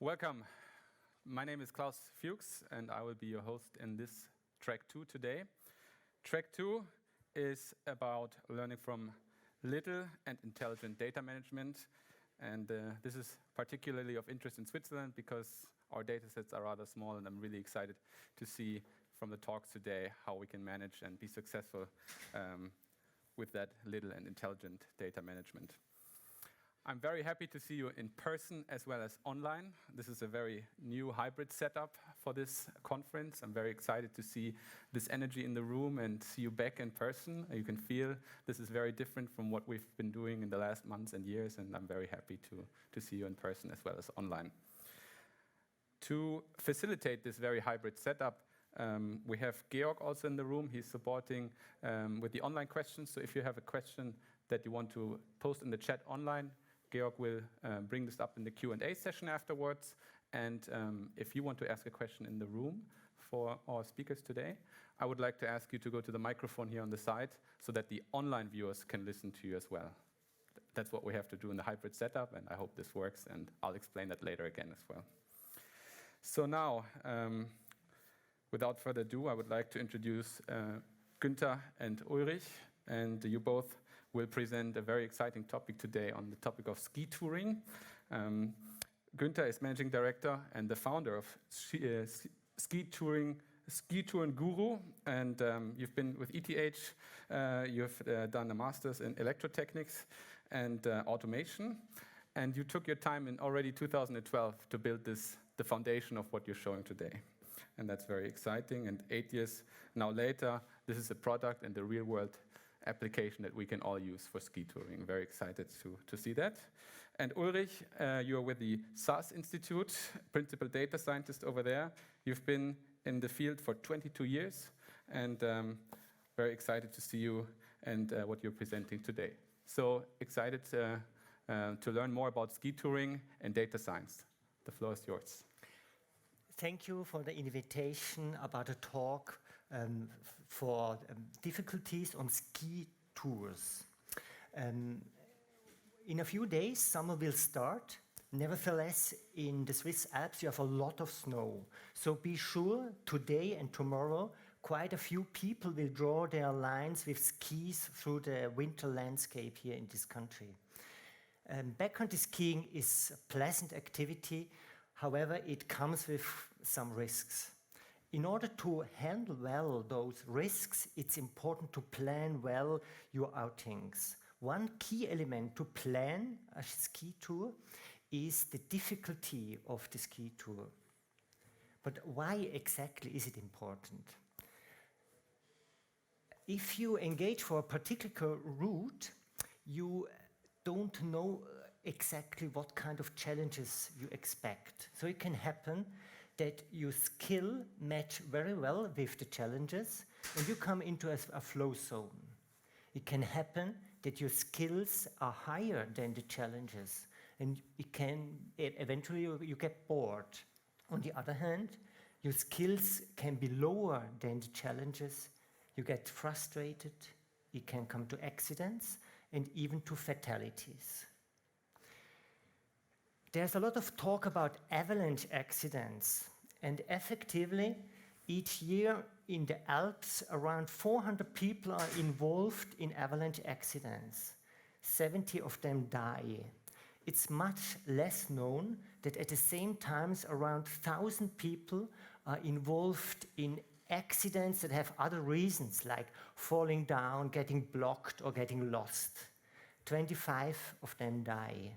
Welcome. My name is Klaus Fuchs, and I will be your host in this track 2 today. Track 2 is about learning from little and intelligent data management. And this is particularly of interest in Switzerland because our data sets are rather small, and I'm really excited to see from the talks today how we can manage and be successful with that little and intelligent data management. I'm very happy to see you in person as well as online. This is a very new hybrid setup for this conference. I'm very excited to see this energy in the room and see you back in person. You can feel this is very different from what we've been doing in the last months and years, and I'm very happy to see you in person as well as online. To facilitate this very hybrid setup, we have Georg also in the room. He's supporting with the online questions. So if you have a question that you want to post in the chat online, Georg will bring this up in the Q&A session afterwards. And if you want to ask a question in the room for our speakers today, I would like to ask you to go to the microphone here on the side so that the online viewers can listen to you as well. That's what we have to do in the hybrid setup, and I hope this works, and I'll explain that later again as well. So now, without further ado, I would like to introduce Günther and Ulrich, and you both will present a very exciting topic today on the topic of ski touring. Günther is managing director and the founder of Ski Touring Guru, and you've been with ETH. You've done a master's in electrotechnics and automation, and you took your time in already 2012 to build the foundation of what you're showing today. And that's very exciting. And 8 years now later, this is a product and the real-world application that we can all use for ski touring. Very excited to see that. And Ulrich, you're with the SAS Institute, principal data scientist over there. You've been in the field for 22 years, and very excited to see you and what you're presenting today. So excited to learn more about ski touring and data science. The floor is yours. Thank you for the invitation about a talk for difficulties on ski tours. In a few days, summer will start. Nevertheless, in the Swiss Alps, you have a lot of snow. So be sure today and tomorrow, quite a few people will draw their lines with skis through the winter landscape here in this country. Backcountry skiing is a pleasant activity. However, it comes with some risks. In order to handle well those risks, it's important to plan well your outings. One key element to plan a ski tour is the difficulty of the ski tour. But why exactly is it important? If you engage for a particular route, you don't know exactly what kind of challenges you expect. So it can happen that your skill match very well with the challenges and you come into a flow zone. It can happen that your skills are higher than the challenges and eventually you get bored. On the other hand, your skills can be lower than the challenges. You get frustrated, it can come to accidents and even to fatalities. There's a lot of talk about avalanche accidents, and effectively, each year in the Alps, around 400 people are involved in avalanche accidents. 70 of them die. It's much less known that at the same time, around 1,000 people are involved in accidents that have other reasons, like falling down, getting blocked, or getting lost. 25 of them die.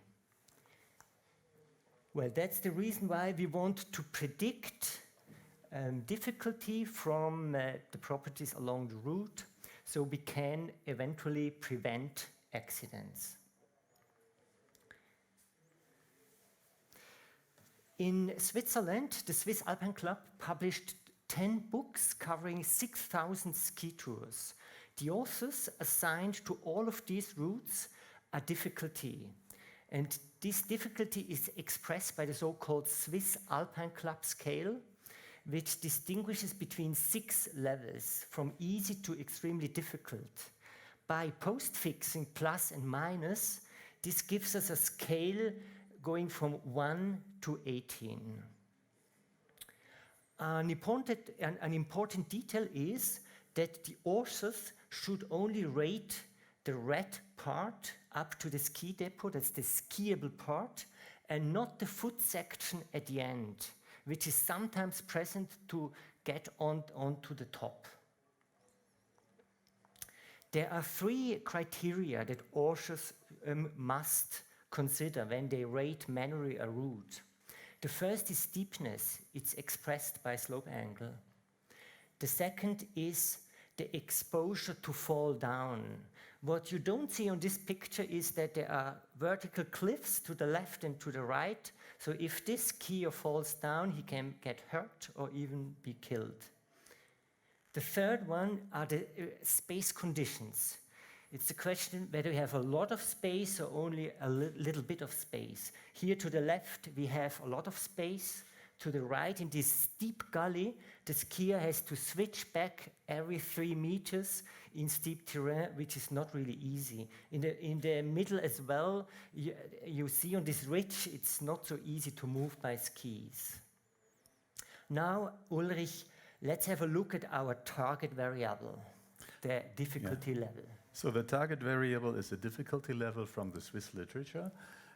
Well, that's the reason why we want to predict difficulty from the properties along the route, so we can eventually prevent accidents. In Switzerland, the Swiss Alpine Club published 10 books covering 6,000 ski tours. The authors assigned to all of these routes a difficulty. And this difficulty is expressed by the so-called Swiss Alpine Club scale, which distinguishes between 6 levels, from easy to extremely difficult. By postfixing plus and minus, this gives us a scale going from 1 to 18. An important detail is that the authors should only rate the red part up to the ski depot, that's the skiable part, and not the foot section at the end, which is sometimes present to get onto the top. There are 3 criteria that authors must consider when they rate manually a route. The first is steepness. It's expressed by slope angle. The second is the exposure to fall down. What you don't see on this picture is that there are vertical cliffs to the left and to the right. So if this skier falls down, he can get hurt or even be killed. The third one are the space conditions. It's a question whether we have a lot of space or only a little bit of space. Here to the left, we have a lot of space. To the right, in this steep gully, the skier has to switch back every 3 meters in steep terrain, which is not really easy. In the middle as well, you see on this ridge, it's not so easy to move by skis. Now, Ulrich, let's have a look at our target variable, the difficulty level. So the target variable is the difficulty level from the Swiss literature,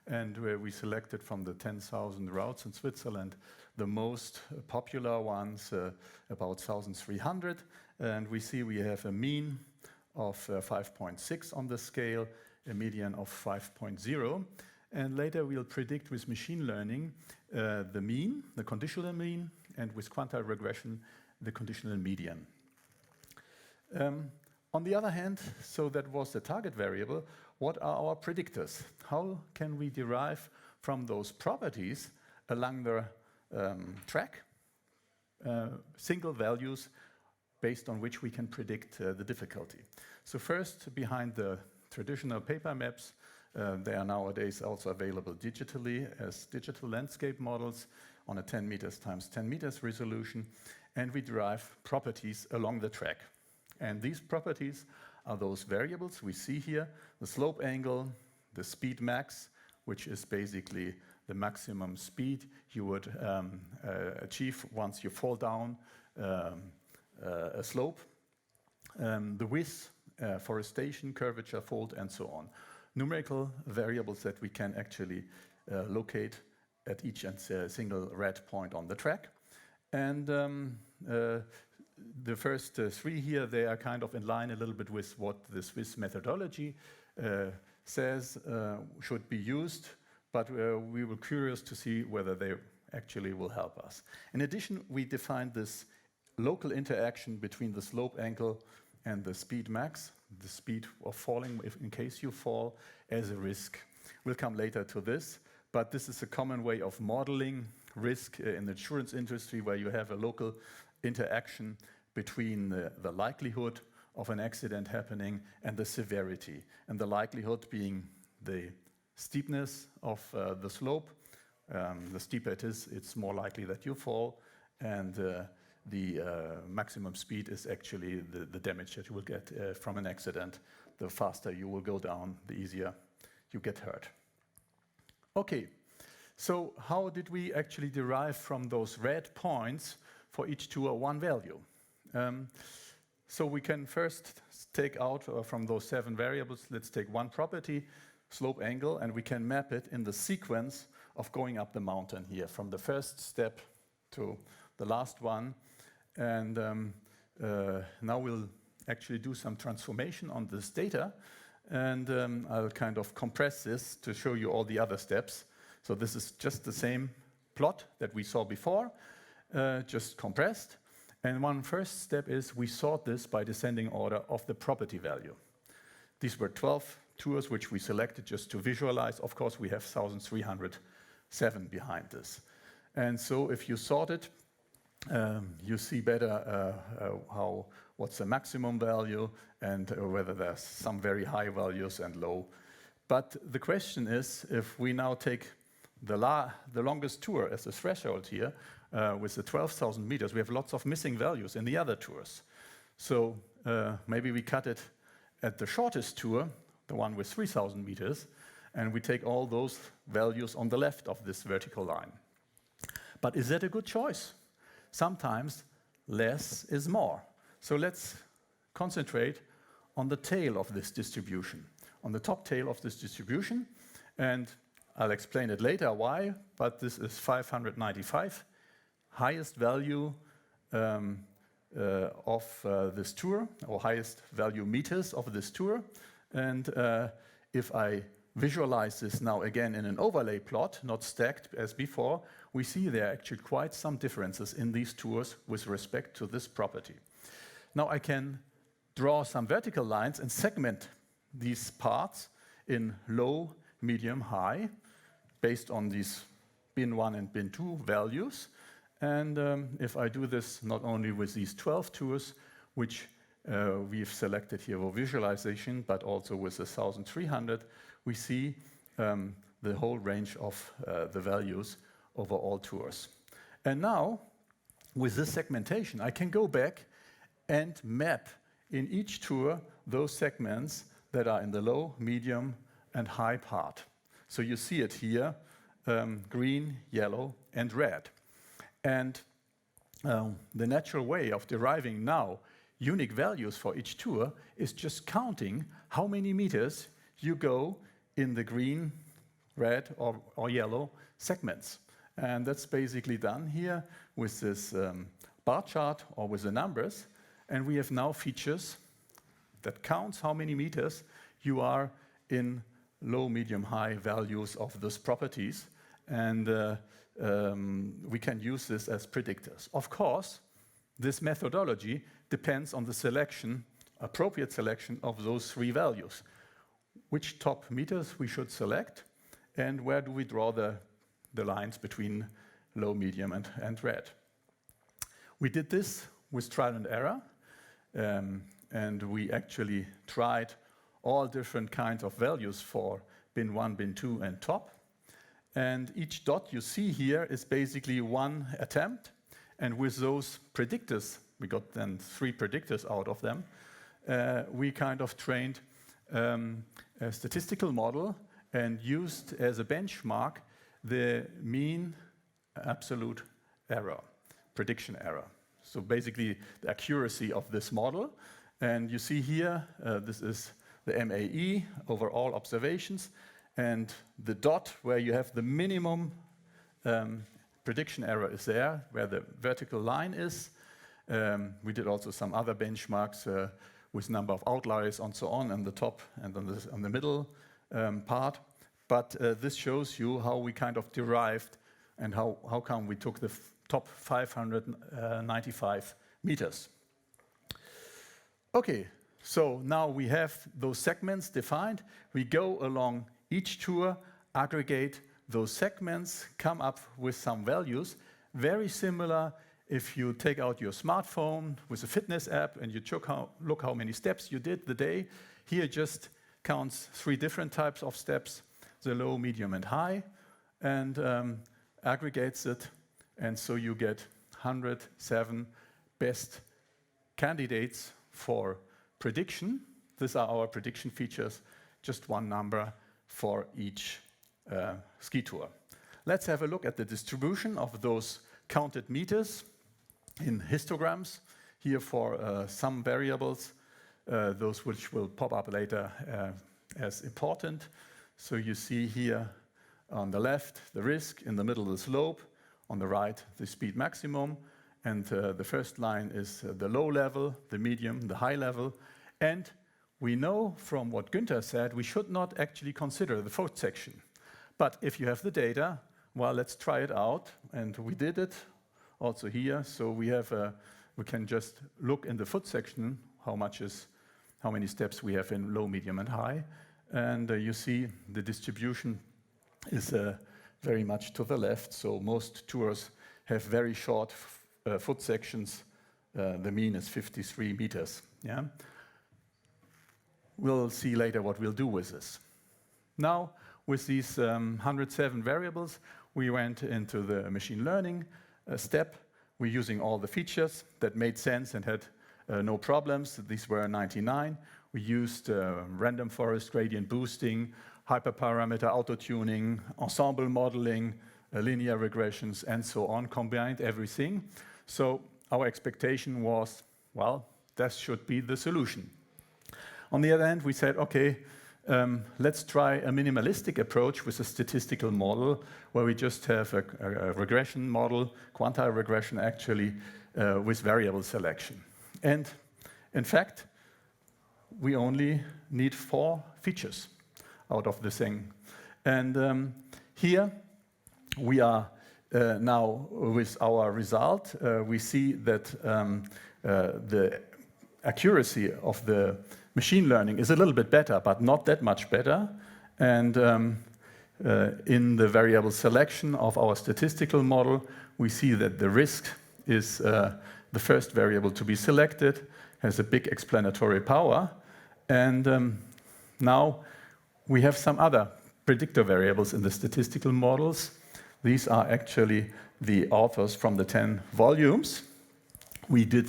and where we selected from the 10,000 routes in Switzerland, the most popular ones, about 1,300, and we see we have a mean of 5.6 on the scale, a median of 5.0, and later we'll predict with machine learning the mean, the conditional mean, and with quantile regression, the conditional median. On the other hand, so that was the target variable, what are our predictors? How can we derive from those properties along the track single values based on which we can predict the difficulty? So first, behind the traditional paper maps, they are nowadays also available digitally as digital landscape models on a 10 meters times 10 meters resolution, and we derive properties along the track. And these properties are those variables we see here, the slope angle, the speed max, which is basically the maximum speed you would achieve once you fall down a slope, the width, forestation, curvature, fold, and so on. Numerical variables that we can actually locate at each and single red point on the track. And the first 3 here, they are kind of in line a little bit with what the Swiss methodology says should be used, but we were curious to see whether they actually will help us. In addition, we defined this local interaction between the slope angle and the speed max, the speed of falling in case you fall, as a risk. We'll come later to this, but this is a common way of modeling risk in the insurance industry, where you have a local interaction between the likelihood of an accident happening and the severity, and the likelihood being the steepness of the slope. The steeper it is, it's more likely that you fall, and the maximum speed is actually the damage that you will get from an accident. The faster you will go down, the easier you get hurt. Okay, so how did we actually derive from those red points for each tour one value? So we can first take out from those 7 variables, let's take one property, slope angle, and we can map it in the sequence of going up the mountain here, from the first step to the last one. And now we'll actually do some transformation on this data, and I'll kind of compress this to show you all the other steps. So this is just the same plot that we saw before, just compressed. And one first step is we sort this by descending order of the property value. These were 12 tours which we selected just to visualize. Of course, we have 1,307 behind this. And so if you sort it, you see better what's the maximum value and whether there's some very high values and low. But the question is, if we now take the longest tour as a threshold here, with the 12,000 meters, we have lots of missing values in the other tours. So maybe we cut it at the shortest tour, the one with 3,000 meters, and we take all those values on the left of this vertical line. But is that a good choice? Sometimes less is more. So let's concentrate on the tail of this distribution, on the top tail of this distribution. And I'll explain it later why, but this is 595, highest value of this tour, or highest value meters of this tour. And if I visualize this now again in an overlay plot, not stacked as before, we see there are actually quite some differences in these tours with respect to this property. Now I can draw some vertical lines and segment these parts in low, medium, high, based on these bin 1 and bin 2 values. And if I do this not only with these 12 tours, which we've selected here for visualization, but also with the 1300, we see the whole range of the values over all tours. And now, with this segmentation, I can go back and map in each tour those segments that are in the low, medium, and high part. So you see it here, green, yellow, and red. And the natural way of deriving now unique values for each tour is just counting how many meters you go in the green, red, or yellow segments. And that's basically done here with this bar chart or with the numbers. And we have now features that counts how many meters you are in low, medium, high values of those properties. And we can use this as predictors. Of course, this methodology depends on the selection, appropriate selection of those three values. Which top meters we should select, and where do we draw the lines between low, medium, and red. We did this with trial and error, and we actually tried all different kinds of values for bin 1, bin 2, and top. And each dot you see here is basically one attempt. And with those predictors, we got then 3 predictors out of them, we kind of trained a statistical model and used as a benchmark the mean absolute error, prediction error. So basically the accuracy of this model. And you see here, this is the MAE over all observations. And the dot where you have the minimum prediction error is there, where the vertical line is. We did also some other benchmarks with number of outliers and so on the top and on the middle part. But this shows you how we kind of derived and how come we took the top 595 meters. Okay, so now we have those segments defined. We go along each tour, aggregate those segments, come up with some values, very similar if you take out your smartphone with a fitness app and you look how many steps you did the day. Here just counts 3 different types of steps, the low, medium, and high, and aggregates it. And so you get 107 best candidates for prediction. These are our prediction features, just one number for each ski tour. Let's have a look at the distribution of those counted meters in histograms. Here for some variables, those which will pop up later as important. So you see here on the left the risk, in the middle the slope, on the right the speed maximum, and the first line is the low level, the medium, the high level. And we know from what Günther said, we should not actually consider the foot section. But if you have the data, well, let's try it out. And we did it also here. So we can just look in the foot section how many steps we have in low, medium, and high. And you see the distribution is very much to the left. So most tours have very short foot sections. The mean is 53 meters. Yeah. We'll see later what we'll do with this. Now, with these 107 variables, we went into the machine learning step. We're using all the features that made sense and had no problems. These were 99. We used random forest gradient boosting, hyperparameter auto-tuning, ensemble modeling, linear regressions, and so on, combined everything. So our expectation was, well, that should be the solution. On the other hand, we said, okay, let's try a minimalistic approach with a statistical model where we just have a regression model, quantile regression actually, with variable selection. And in fact, we only need 4 features out of the thing. And here we are now with our result. We see that the accuracy of the machine learning is a little bit better, but not that much better. And in the variable selection of our statistical model, we see that the risk is the first variable to be selected, has a big explanatory power. And now we have some other predictor variables in the statistical models. These are actually the authors from the 10 volumes. We did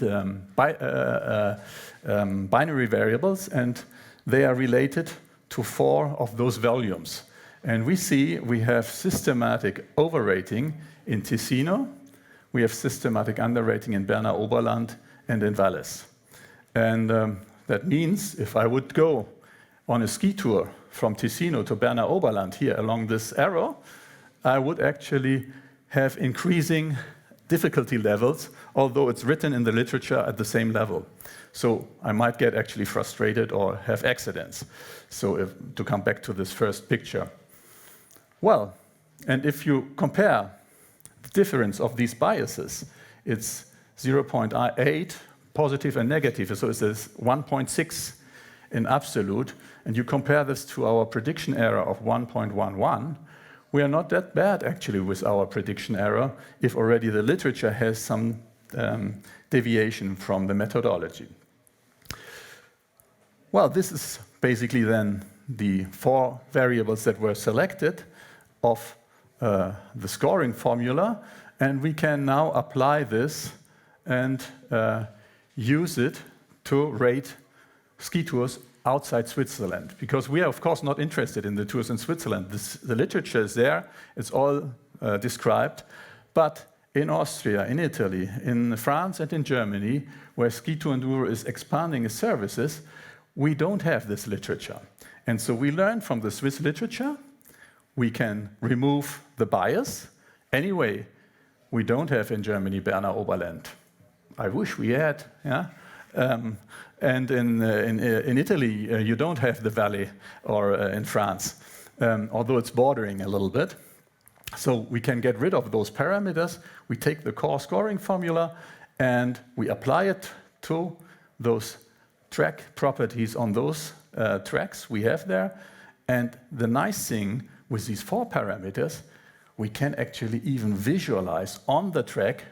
binary variables, and they are related to 4 of those volumes. And we see we have systematic overrating in Ticino, we have systematic underrating in Berner Oberland and in Valais. And that means if I would go on a ski tour from Ticino to Berner Oberland here along this arrow, I would actually have increasing difficulty levels, although it's written in the literature at the same level. So I might get actually frustrated or have accidents. So to come back to this first picture. Well, and if you compare the difference of these biases, it's 0.8 positive and negative, so it's 1.6 in absolute, and you compare this to our prediction error of 1.11, we are not that bad actually with our prediction error if already the literature has some deviation from the methodology. Well, this is basically then the 4 variables that were selected of the scoring formula, and we can now apply this and use it to rate ski tours outside Switzerland, because we are of course not interested in the tours in Switzerland. The literature is there, it's all described, but in Austria, in Italy, in France and in Germany, where Ski Tour Enduro is expanding its services, we don't have this literature. And so we learned from the Swiss literature, we can remove the bias. Anyway, we don't have in Germany Berner Oberland. I wish we had, yeah? And in Italy, you don't have the valley, or in France, although it's bordering a little bit. So we can get rid of those parameters. We take the core scoring formula and we apply it to those track properties on those tracks we have there. And the nice thing with these 4 parameters, we can actually even visualize on the track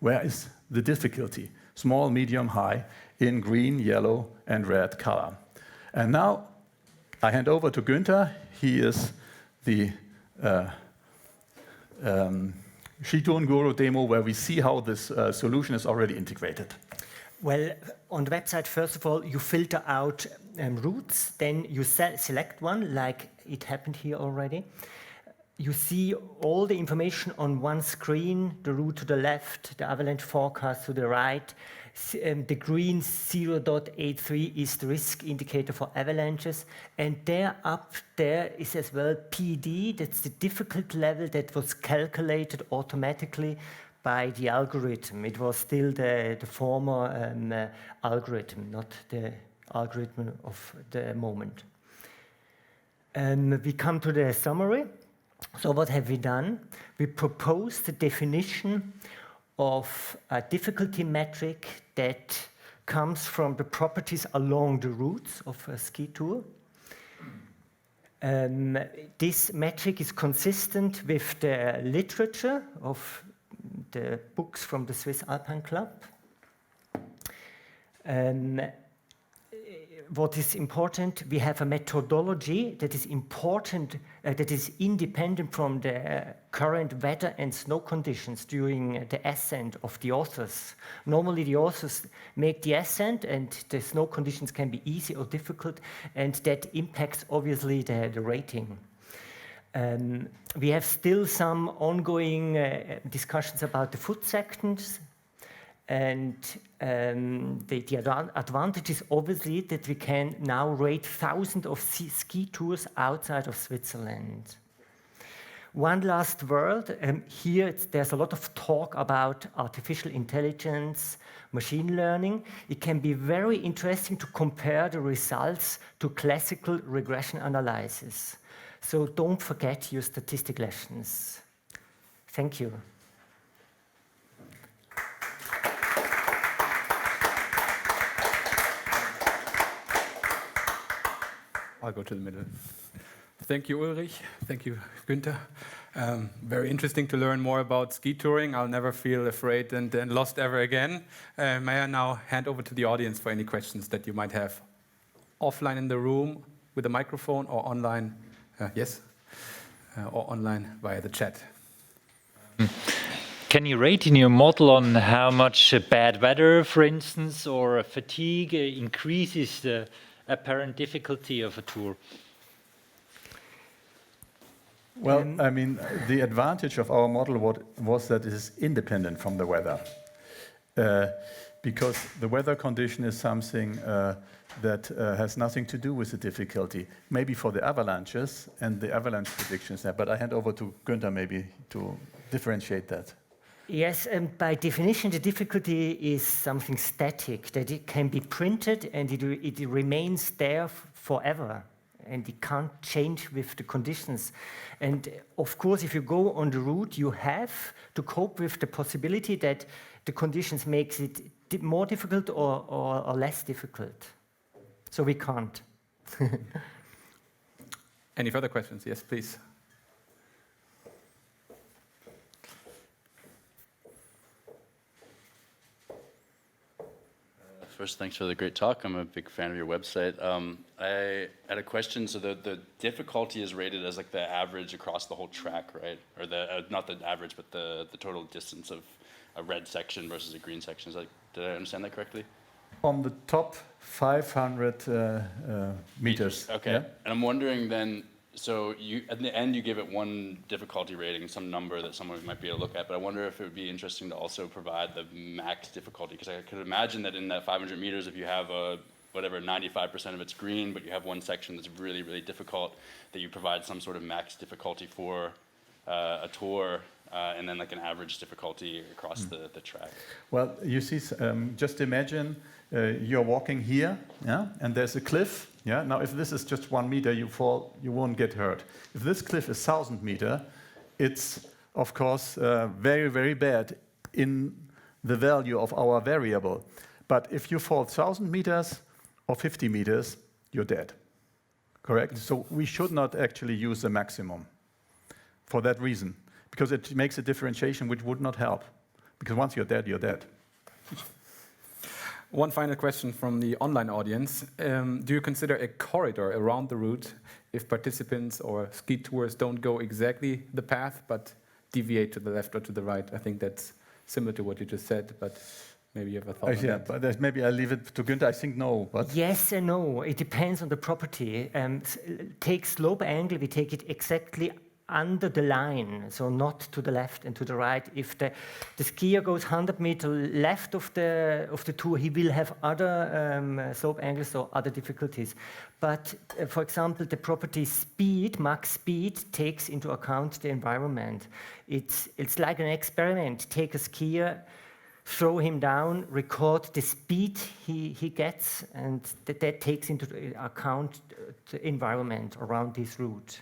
where is the difficulty, small, medium, high, in green, yellow, and red color. And now I hand over to Günther. He is the Ski Tour Enduro demo where we see how this solution is already integrated. Well, on the website, first of all, you filter out routes, then you select one, like it happened here already. You see all the information on one screen, the route to the left, the avalanche forecast to the right. The green 0.83 is the risk indicator for avalanches. And there up there is as well PD, that's the difficulty level that was calculated automatically by the algorithm. It was still the former algorithm, not the algorithm of the moment. We come to the summary. So what have we done? We proposed the definition of a difficulty metric that comes from the properties along the routes of a ski tour. This metric is consistent with the literature of the books from the Swiss Alpine Club. What is important, we have a methodology that is important, that is independent from the current weather and snow conditions during the ascent of the authors. Normally the authors make the ascent and the snow conditions can be easy or difficult, and that impacts obviously the rating. We have still some ongoing discussions about the foot sections. And the advantage is obviously that we can now rate thousands of ski tours outside of Switzerland. One last word. Here there's a lot of talk about artificial intelligence, machine learning. It can be very interesting to compare the results to classical regression analysis. So don't forget your statistical lessons. Thank you. I'll go to the middle. Thank you, Ulrich. Thank you, Günther. Very interesting to learn more about ski touring. I'll never feel afraid and lost ever again. May I now hand over to the audience for any questions that you might have offline in the room with a microphone or online? Yes? Or online via the chat. Can you rate in your model on how much bad weather, for instance, or fatigue increases the apparent difficulty of a tour? Well, I mean, the advantage of our model was that it is independent from the weather. Because the weather condition is something that has nothing to do with the difficulty. Maybe for the avalanches and the avalanche predictions there, but I hand over to Günther maybe to differentiate that. Yes, and by definition, the difficulty is something static, that it can be printed and it remains there forever. And it can't change with the conditions. And of course, if you go on the route, you have to cope with the possibility that the conditions makes it more difficult or less difficult. So we can't. Any further questions? Yes, please. First, thanks for the great talk. I'm a big fan of your website. I had a question. So the difficulty is rated as like the average across the whole track, right? Or the not the average, but the total distance of a red section versus a green section. Is that, did I understand that correctly? On the top 500 meters. Okay. Yeah? And I'm wondering then, so you at the end you give it one difficulty rating, some number that someone might be able to look at, but I wonder if it would be interesting to also provide the max difficulty, because I could imagine that in that 500 meters, if you have a, whatever, 95% of it's green, but you have one section that's really, really difficult, that you provide some sort of max difficulty for a tour, and then like an average difficulty across the track. Well, you see, just imagine you're walking here, yeah, and there's a cliff. Yeah. Now, if this is just 1 meter, you fall, you won't get hurt. If this cliff is 1,000 meters, it's of course very, very bad in the value of our variable. But if you fall 1,000 meters or 50 meters, you're dead. Correct. So we should not actually use the maximum for that reason, because it makes a differentiation which would not help. Because once you're dead, you're dead. One final question from the online audience. Do you consider a corridor around the route if participants or ski tours don't go exactly the path, but deviate to the left or to the right? I think that's similar to what you just said, but maybe you have a thought on that. But maybe I'll leave it to Günther. I think no. But Yes and no. It depends on the property. Take slope angle, we take it exactly under the line, so not to the left and to the right. If the skier goes 100 meters left of the tour, he will have other slope angles or other difficulties. But for example, the property speed, max speed, takes into account the environment. It's like an experiment. Take a skier, throw him down, record the speed he gets, and that takes into account the environment around this route.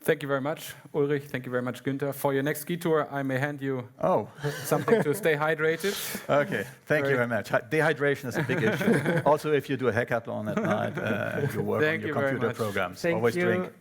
Thank you very much, Ulrich. Thank you very much, Günther. For your next ski tour, I may hand you something to stay hydrated. Okay, thank you very much. Dehydration is a big issue. Also, if you do a hackathon at night, you work on your computer programs. Thank always you. drink.